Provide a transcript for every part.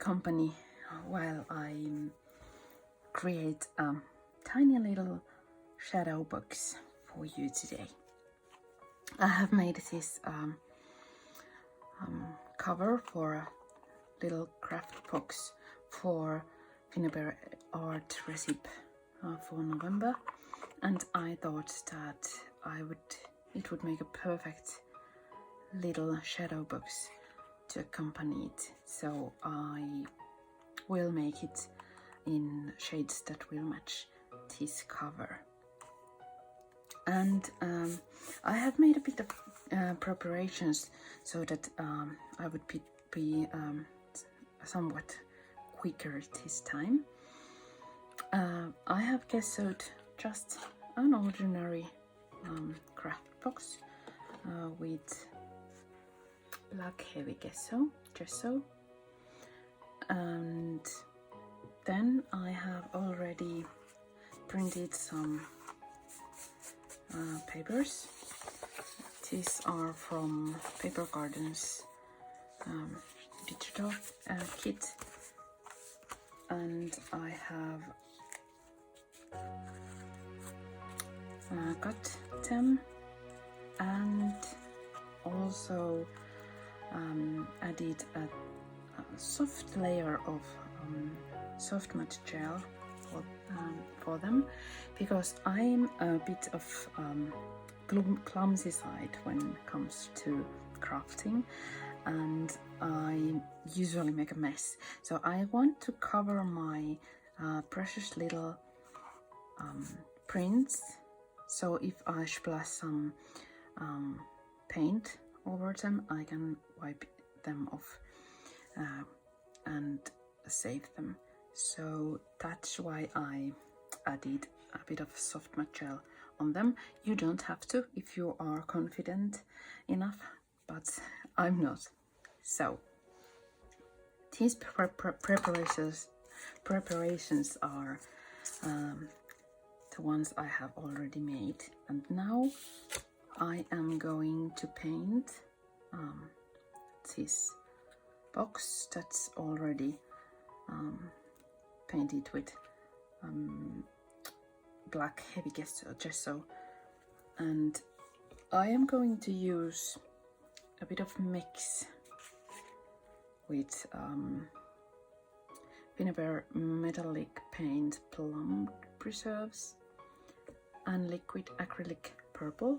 company while I create a tiny little shadow box for you today. I have made this cover for a little craft box for Finnabair art recipe for November, and I thought that it would make a perfect little shadow box to accompany it. So I will make it in shades that will match this cover. And I have made a bit of preparations so that I would be somewhat quicker this time. I have gessoed just an ordinary craft box with black heavy gesso, and then I have already printed some papers. These are from Paper Garden's digital kit, and I have cut them and also added a soft layer of soft matte gel for them, because I'm a bit of clumsy side when it comes to crafting, and I usually make a mess. So I want to cover my precious little prints, so if I splash some paint over them, I can wipe them off and save them. So that's why I added a bit of soft matte gel on them. You don't have to if you are confident enough, but I'm not. So these preparations are the ones I have already made, and now I am going to paint this box that's already painted with black heavy gesso, and I am going to use a bit of mix with Finnabair metallic paint plum preserves and liquid acrylic purple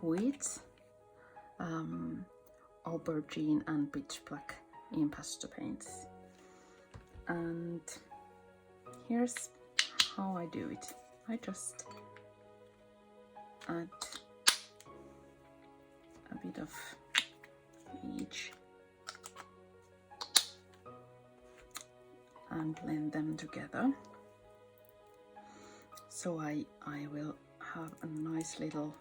with aubergine and pitch black impasto paints. And here's how I do it. I just add a bit of each and blend them together. So I will have a nice little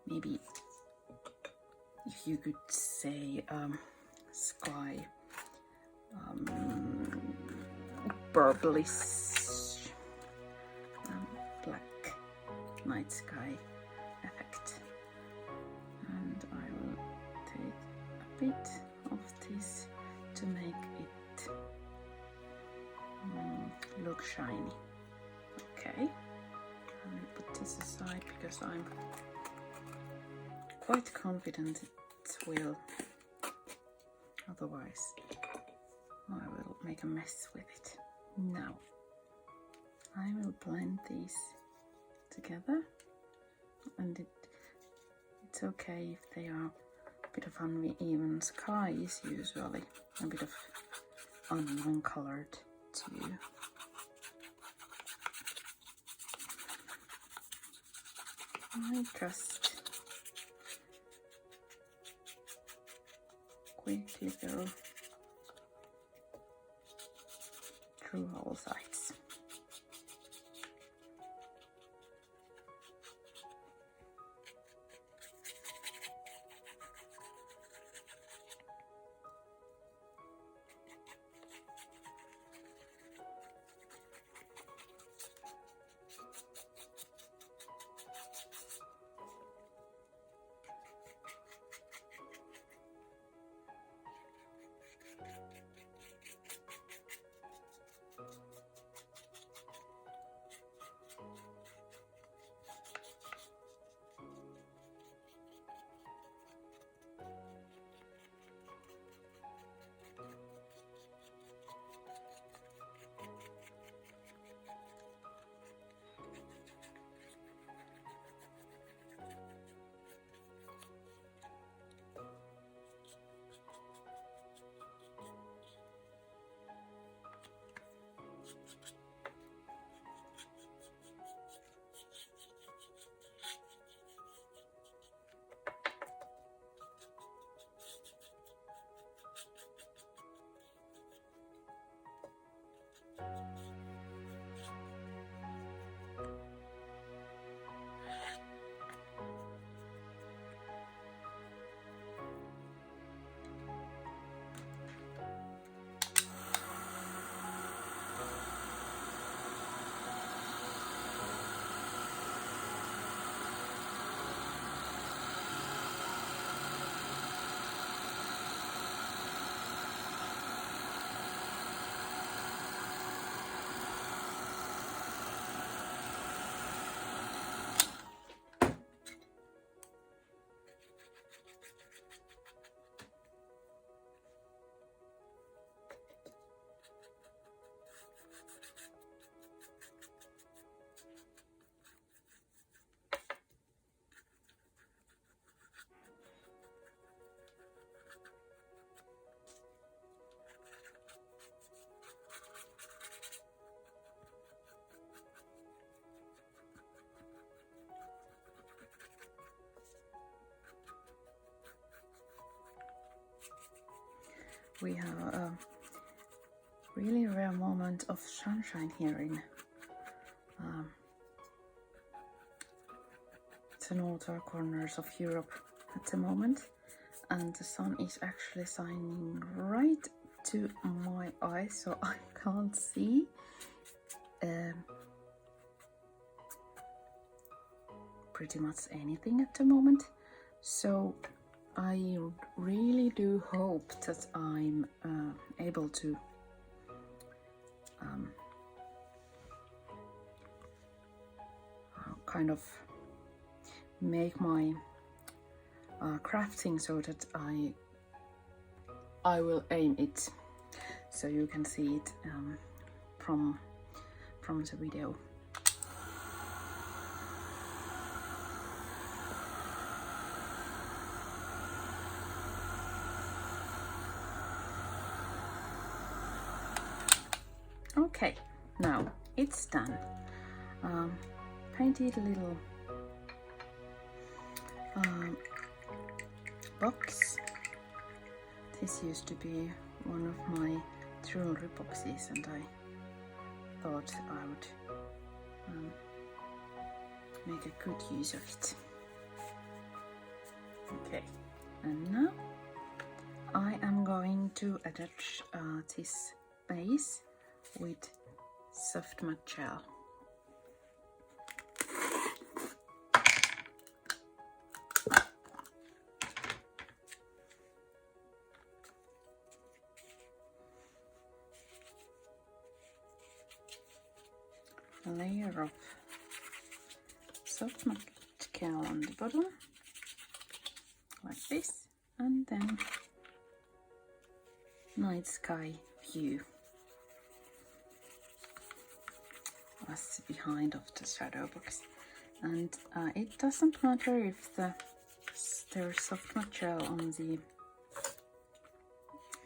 maybe, if you could say, sky, purplish, black night sky effect. And I will take a bit of this to make it look shiny. Okay, I will put this aside because I'm quite confident it will, otherwise I will make a mess with it. Now I will blend these together, and it's okay if they are a bit of uneven. Sky is usually a bit of uneven colored too. I just quickly go through all sides. We have a really rare moment of sunshine here in the northern corners of Europe at the moment, and the sun is actually shining right to my eyes, so I can't see pretty much anything at the moment. So I really do hope that I'm able to kind of make my crafting so that I will aim it so you can see it from the video. Okay, now it's done. Painted a little box. This used to be one of my jewelry boxes, and I thought I would make a good use of it. Okay, and now I am going to attach this base with soft matte gel. A layer of soft matte gel on the bottom, like this, and then night sky view as behind of the shadow box. And it doesn't matter if there's soft matte gel on the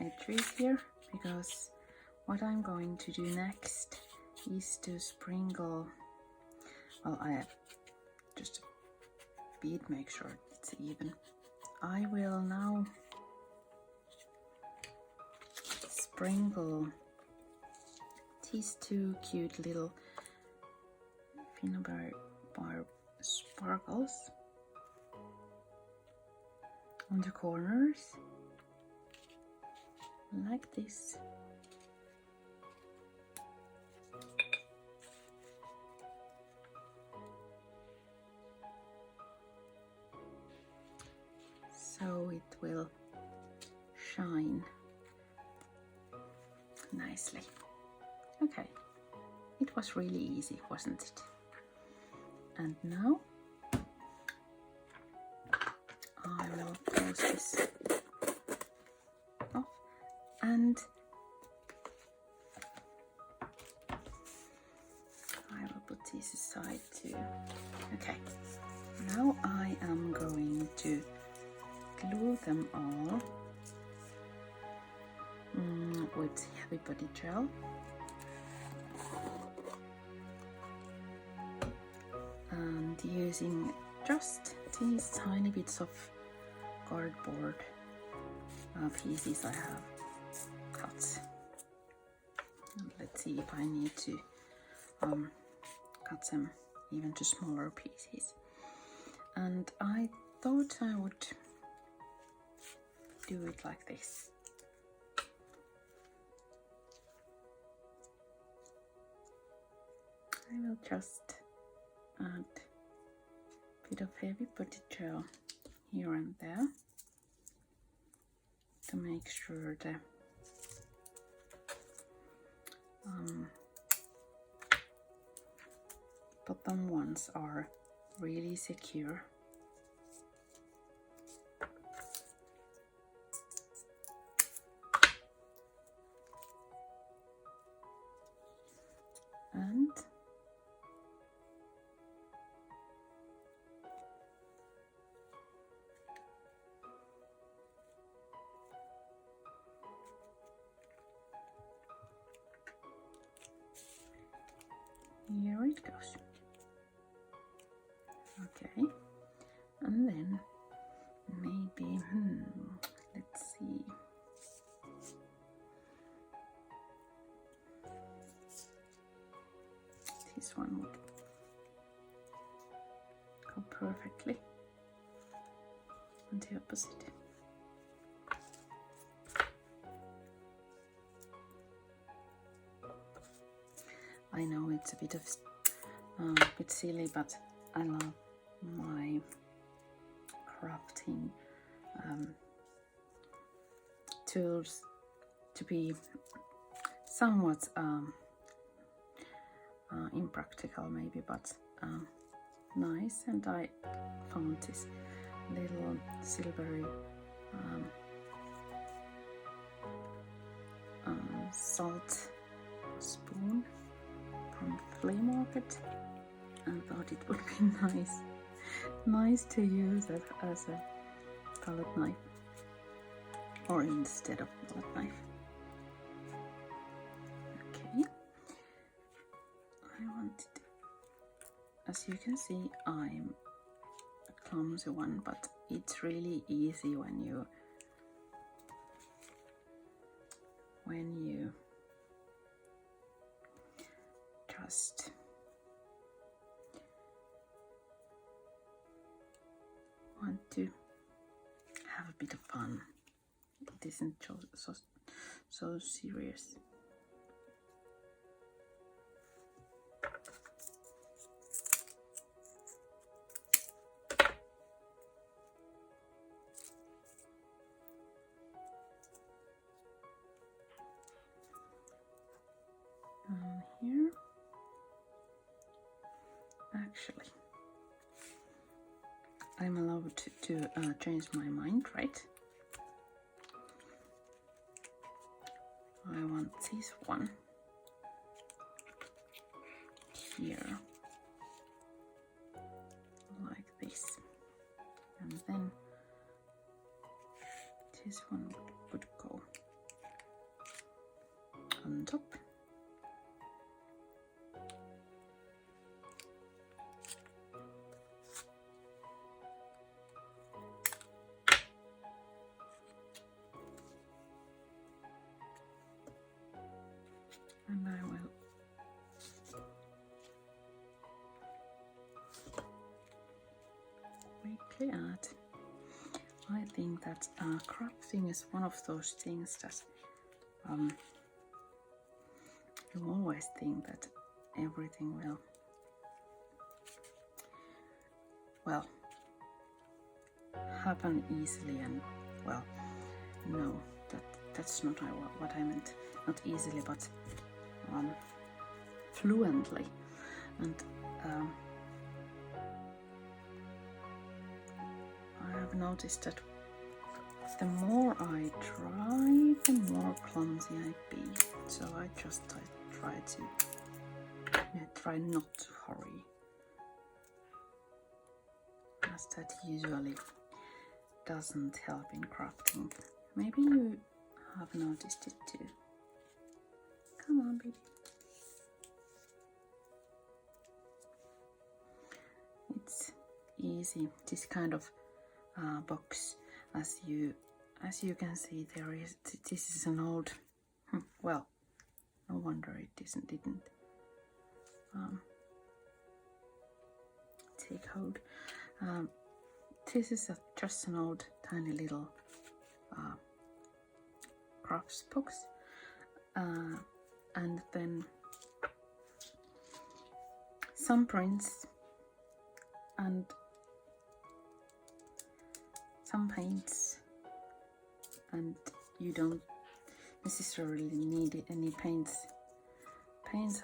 edges here, because what I'm going to do next is to sprinkle, well, I have just a bit, make sure it's even. I will now sprinkle these two cute little Finnabair sparkles on the corners, like this. So it will shine nicely. Okay, it was really easy, wasn't it? And now I will close this off, and I will put this aside too. Okay, now I am going to glue them all with heavy body gel. And using just these tiny bits of cardboard pieces I have cut. And let let's see if I need to cut them even to smaller pieces. And I thought I would do it like this. I will just add a bit of heavy putty gel here and there to make sure the bottom ones are really secure. And here it goes. Okay, and then maybe, let's see. This one would go perfectly on the opposite. I know it's a bit silly, but I love my crafting tools to be somewhat impractical maybe, but nice. And I found this little silvery salt spoon from flea market, and thought it would be nice to use it as a palette knife, or instead of palette knife. Okay, I wanted, as you can see, I'm a clumsy one, but it's really easy when you just want to have a bit of fun. It isn't so serious. Here, actually, I'm allowed to change my mind, right? I want this one here, like this, and then this one would go on top. And I will quickly add. I think that crafting is one of those things that you always think that everything will happen easily, and well, no, that's not what I meant. Not easily, but fluently. And I have noticed that the more I try, the more clumsy I be. So I try not to hurry, as that usually doesn't help in crafting. Maybe you have noticed it too. Come on, baby. It's easy. This kind of box, as you can see, this is an old No wonder it didn't take hold. This is just an old tiny little crafts box, and then some prints and some paints, and you don't necessarily need any paints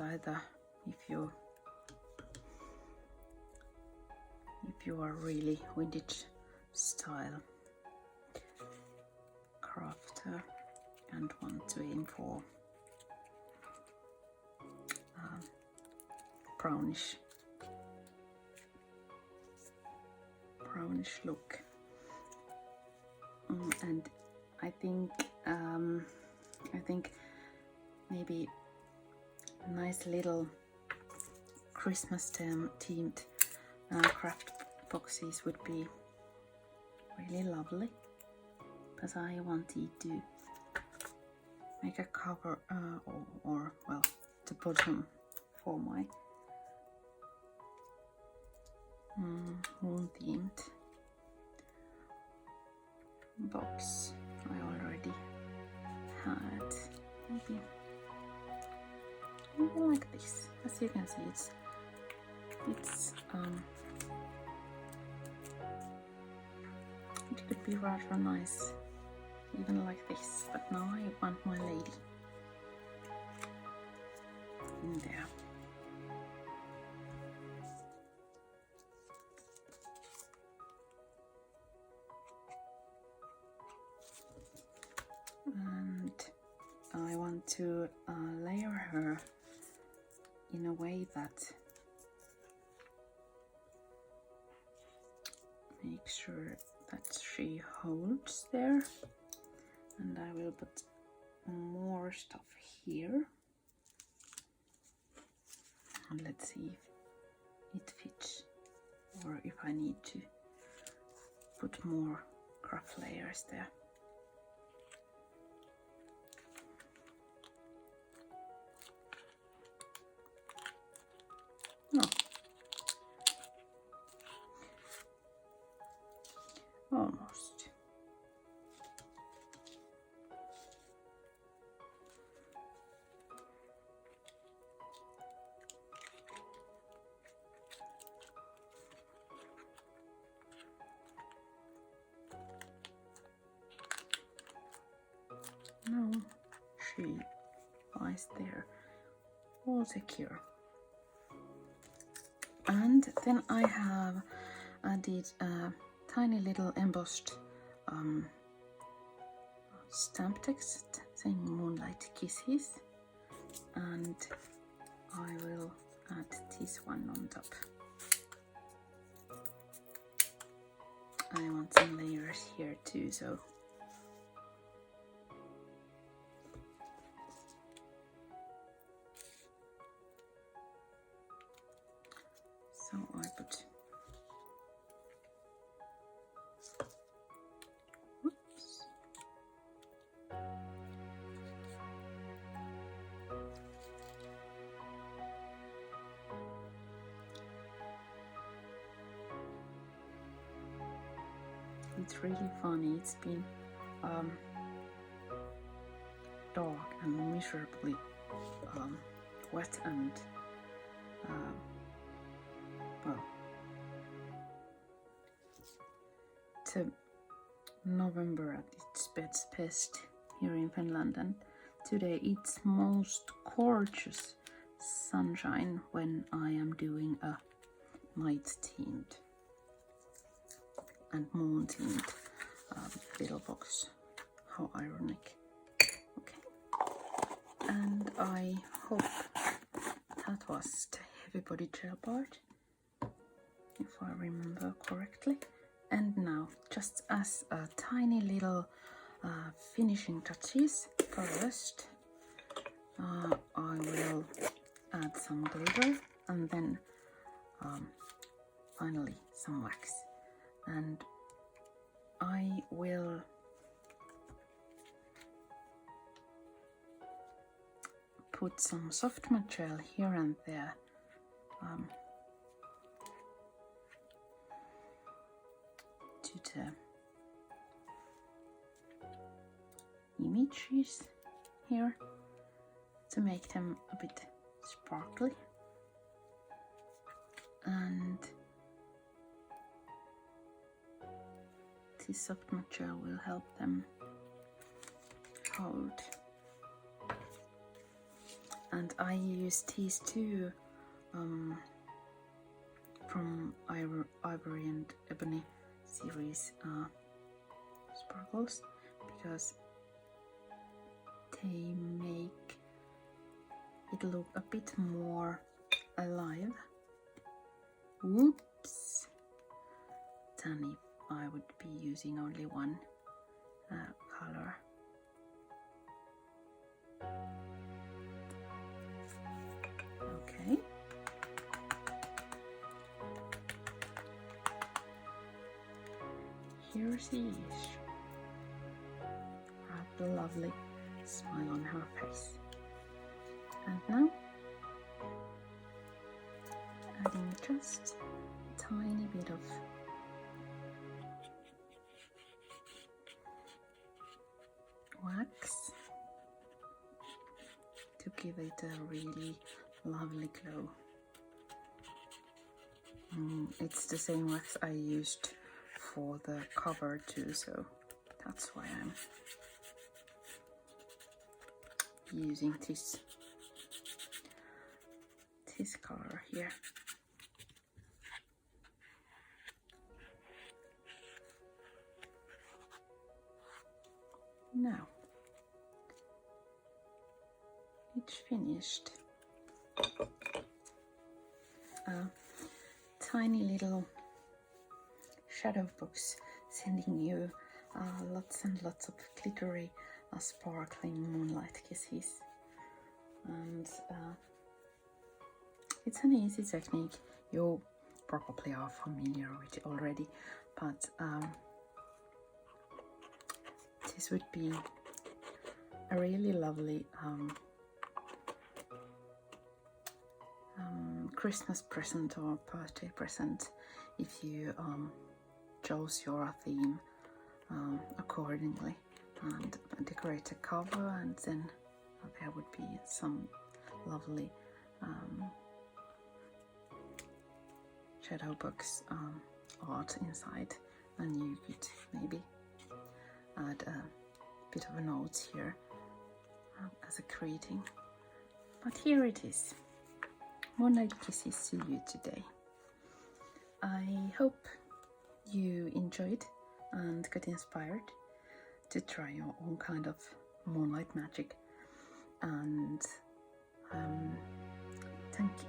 either if you are really vintage style crafter and want to aim for brownish look. And I think maybe nice little Christmas themed craft boxes would be really lovely, because I wanted to make a cover or well, the bottom for my moon themed box I already had. Maybe like this. As you can see, it's it could be rather nice even like this, but now I want my lady in there. And I want to layer her in a way that makes sure that she holds there, and I will put more stuff here, and let's see if it fits or if I need to put more craft layers there. No. Almost. No, she lies there, all secure. And then I have added a tiny little embossed stamp text saying Moonlight Kisses, and I will add this one on top. I want some layers here too, so I put, whoops, it's really funny. It's been dark and miserably wet and well, it's November at its best here in Finland, and today it's most gorgeous sunshine when I am doing a night themed and moon themed little box. How ironic. Okay, and I hope that was the heavy body gel part, if I remember correctly. And now, just as a tiny little finishing touches, first I will add some glitter, and then finally some wax. And I will put some soft material here and there. To the images here to make them a bit sparkly, and this soft material will help them hold. And I use these two from Ivory and Ebony series sparkles, because they make it look a bit more alive. Whoops! Than if I would be using only one color. Okay. Here she is. A lovely smile on her face. And now, adding just a tiny bit of wax to give it a really lovely glow. It's the same wax I used for the cover too, so that's why I'm using this color here. Now it's finished. A tiny little shadow box sending you lots and lots of glittery sparkling moonlight kisses, and it's an easy technique. You probably are familiar with it already, but this would be a really lovely Christmas present or birthday present if you chose your theme accordingly and decorate a cover, and then there would be some lovely shadow box art inside, and you could maybe add a bit of a note here as a greeting. But here it is. Moonlight kisses to you today. I hope you enjoyed and got inspired to try your own kind of moonlight magic, and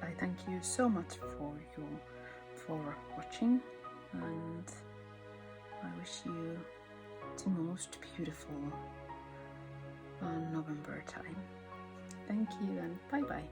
I thank you so much for watching, and I wish you the most beautiful November time. Thank you, and bye bye.